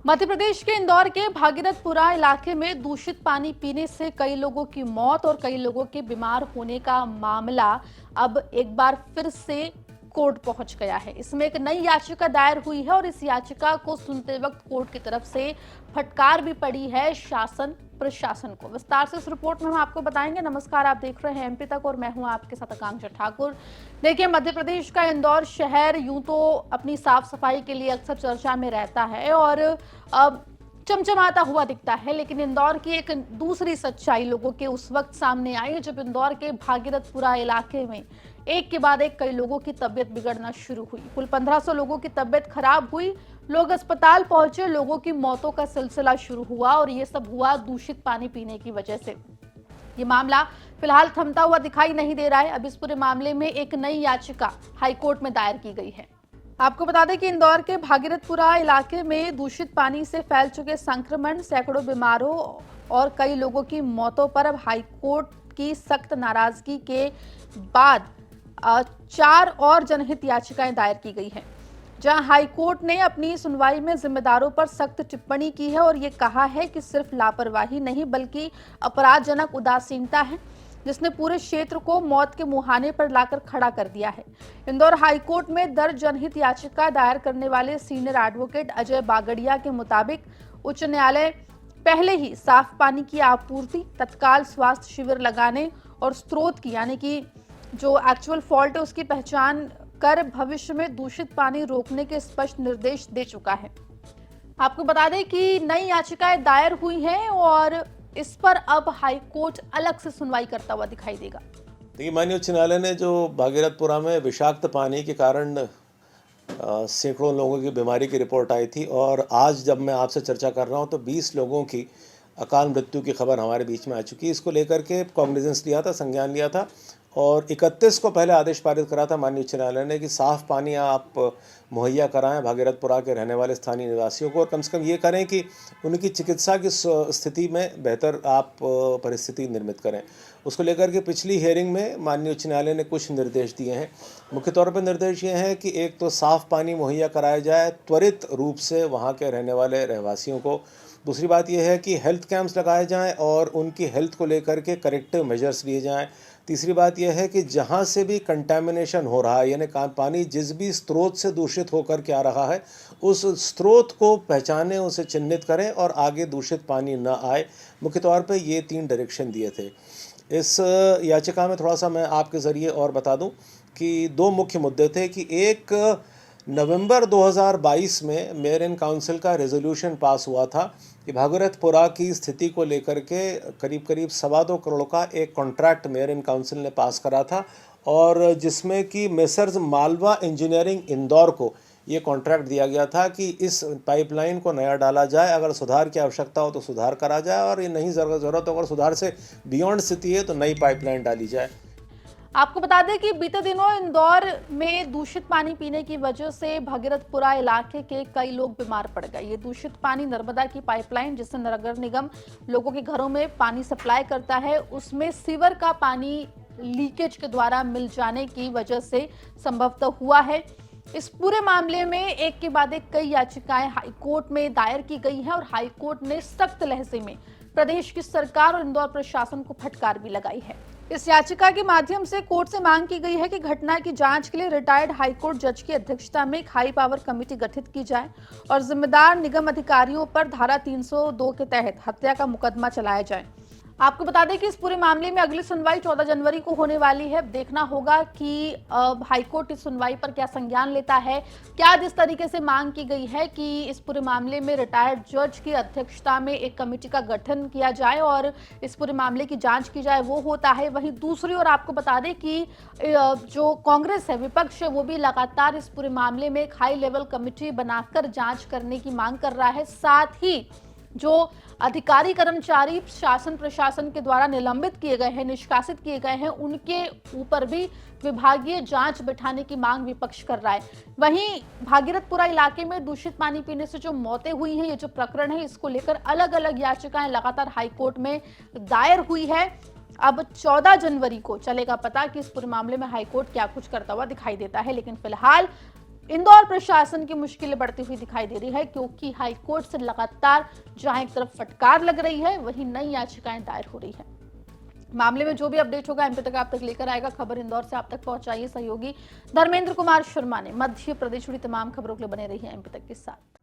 मध्य प्रदेश के इंदौर के भागीरथपुरा इलाके में दूषित पानी पीने से कई लोगों की मौत और कई लोगों के बीमार होने का मामला अब एक बार फिर से कोर्ट पहुंच गया है। इसमें एक नई याचिका दायर हुई है और इस याचिका को सुनते वक्त कोर्ट की तरफ से फटकार भी पड़ी है शासन प्रशासन को। विस्तार से इस रिपोर्ट में हम आपको बताएंगे। नमस्कार, आप देख रहे हैं एमपी तक और मैं हूं आपके साथ आकांक्षा ठाकुर। देखिए, मध्य प्रदेश का इंदौर शहर यूं तो अपनी साफ सफाई के लिए अक्सर चर्चा में रहता है और अब चमचमाता हुआ दिखता है, लेकिन इंदौर की एक दूसरी सच्चाई लोगों के उस वक्त सामने आई जब इंदौर के भागीरथपुरा इलाके में एक के बाद एक कई लोगों की तबीयत बिगड़ना शुरू हुई। कुल 1500 लोगों की तबीयत खराब हुई, लोग अस्पताल पहुंचे, लोगों की मौतों का सिलसिला शुरू हुआ और ये सब हुआ दूषित पानी पीने की वजह से। ये मामला फिलहाल थमता हुआ दिखाई नहीं दे रहा है। अब इस पूरे मामले में एक नई याचिका हाईकोर्ट में दायर की गई है। आपको बता दें कि इंदौर के भागीरथपुरा इलाके में दूषित पानी से फैल चुके संक्रमण, सैकड़ों बीमारों और कई लोगों की मौतों पर अब हाईकोर्ट की सख्त नाराजगी के बाद 4 और जनहित याचिकाएं दायर की गई हैं, जहां हाईकोर्ट ने अपनी सुनवाई में जिम्मेदारों पर सख्त टिप्पणी की है और ये कहा है कि सिर्फ लापरवाही नहीं बल्कि अपराधजनक उदासीनता है जिसने पूरे क्षेत्र को मौत के मुहाने पर लाकर खड़ा कर दिया है। इंदौर हाईकोर्ट में दर्ज जनहित याचिका दायर करने वाले सीनियर एडवोकेट अजय बागड़िया के मुताबिक उच्च न्यायालय पहले ही साफ पानी की आपूर्ति, तत्काल स्वास्थ्य शिविर लगाने और स्रोत की यानी कि जो एक्चुअल फॉल्ट है उसकी पहचान कर भविष्य में दूषित पानी रोकने के स्पष्ट निर्देश दे चुका है। आपको बता दें कि नई याचिकाएं दायर हुई हैं और इस पर अब हाईकोर्ट अलग से सुनवाई करता हुआ दिखाई देगा। देखिए, माननीय उच्च न्यायालय ने जो भागीरथपुरा में विषाक्त पानी के कारण सैकड़ों लोगों की बीमारी की रिपोर्ट आई थी और आज जब मैं आपसे चर्चा कर रहा हूं तो 20 लोगों की अकाल मृत्यु की खबर हमारे बीच में आ चुकी है। इसको लेकर के कॉग्निजेंस लिया था, संज्ञान लिया था और 31 को पहले आदेश पारित करा था माननीय उच्च न्यायालय ने कि साफ़ पानी आप मुहैया कराएं भागीरथपुरा के रहने वाले स्थानीय निवासियों को और कम से कम ये करें कि उनकी चिकित्सा की स्थिति में बेहतर आप परिस्थिति निर्मित करें। उसको लेकर के पिछली हियरिंग में माननीय उच्च न्यायालय ने कुछ निर्देश दिए हैं। मुख्य तौर पर निर्देश ये हैं कि एक तो साफ़ पानी मुहैया कराया जाए त्वरित रूप से वहाँ के रहने वाले रहवासियों को। दूसरी बात यह है कि हेल्थ कैंप्स लगाए जाएं और उनकी हेल्थ को लेकर के करेक्टिव मेजर्स लिए जाएं। तीसरी बात यह है कि जहां से भी कंटामिनेशन हो रहा है यानी पानी जिस भी स्रोत से दूषित होकर के आ रहा है उस स्रोत को पहचानें, उसे चिन्हित करें और आगे दूषित पानी न आए। मुख्य तौर पे ये 3 डायरेक्शन दिए थे। इस याचिका में थोड़ा सा मैं आपके ज़रिए और बता दूं कि 2 मुख्य मुद्दे थे कि एक नवंबर 2022 में मेयर इन काउंसिल का रेजोल्यूशन पास हुआ था कि भागीरथपुरा की स्थिति को लेकर के करीब करीब 2.25 करोड़ का एक कॉन्ट्रैक्ट मेयर इन काउंसिल ने पास करा था और जिसमें कि मेसर्स मालवा इंजीनियरिंग इंदौर को ये कॉन्ट्रैक्ट दिया गया था कि इस पाइपलाइन को नया डाला जाए, अगर सुधार की आवश्यकता हो तो सुधार करा जाए और ये नहीं ज़रूरत हो, अगर सुधार से बियॉन्ड स्थिति है तो नई पाइपलाइन डाली जाए। आपको बता दें कि बीते दिनों इंदौर में दूषित पानी पीने की वजह से भागीरथपुरा इलाके के कई लोग बीमार पड़ गए। ये दूषित पानी नर्मदा की पाइपलाइन जिससे नगर निगम लोगों के घरों में पानी सप्लाई करता है, उसमें सीवर का पानी लीकेज के द्वारा मिल जाने की वजह से संभवतः हुआ है। इस पूरे मामले में एक के बाद एक कई याचिकाएं हाईकोर्ट में दायर की गई हैं और हाईकोर्ट ने सख्त लहजे में प्रदेश की सरकार और इंदौर प्रशासन को फटकार भी लगाई है। इस याचिका के माध्यम से कोर्ट से मांग की गई है कि घटना की जांच के लिए रिटायर्ड हाईकोर्ट जज की अध्यक्षता में एक हाई पावर कमेटी गठित की जाए और जिम्मेदार निगम अधिकारियों पर धारा 302 के तहत हत्या का मुकदमा चलाया जाए। आपको बता दें कि इस पूरे मामले में अगली सुनवाई 14 जनवरी को होने वाली है। देखना होगा कि हाईकोर्ट इस सुनवाई पर क्या संज्ञान लेता है। क्या जिस तरीके से मांग की गई है कि इस पूरे मामले में रिटायर्ड जज की अध्यक्षता में एक कमेटी का गठन किया जाए और इस पूरे मामले की जांच की जाए, वो होता है। वहीं दूसरी ओर आपको बता दें कि जो कांग्रेस है, विपक्ष है, वो भी लगातार इस पूरे मामले में एक हाई लेवल कमेटी बनाकर जांच करने की मांग कर रहा है। साथ ही जो अधिकारी कर्मचारी शासन प्रशासन के द्वारा निलंबित किए गए हैं, निष्कासित किए गए हैं, उनके ऊपर भी विभागीय जांच बिठाने की मांग विपक्ष कर रहा है। वहीं भागीरथपुरा इलाके में दूषित पानी पीने से जो मौतें हुई हैं, ये जो प्रकरण है, इसको लेकर अलग अलग याचिकाएं लगातार हाईकोर्ट में दायर हुई है। अब 14 जनवरी को चलेगा पता कि इस पूरे मामले में हाईकोर्ट क्या कुछ करता हुआ दिखाई देता है, लेकिन फिलहाल इंदौर प्रशासन की मुश्किलें बढ़ती हुई दिखाई दे रही है, क्योंकि हाईकोर्ट से लगातार जहां एक तरफ फटकार लग रही है, वहीं नई याचिकाएं दायर हो रही है। मामले में जो भी अपडेट होगा एमपी तक आप तक लेकर आएगा। खबर इंदौर से आप तक पहुंचाइए सहयोगी धर्मेंद्र कुमार शर्मा ने। मध्य प्रदेश जुड़ी तमाम खबरों के लिए बने रही है एमपी तक के साथ।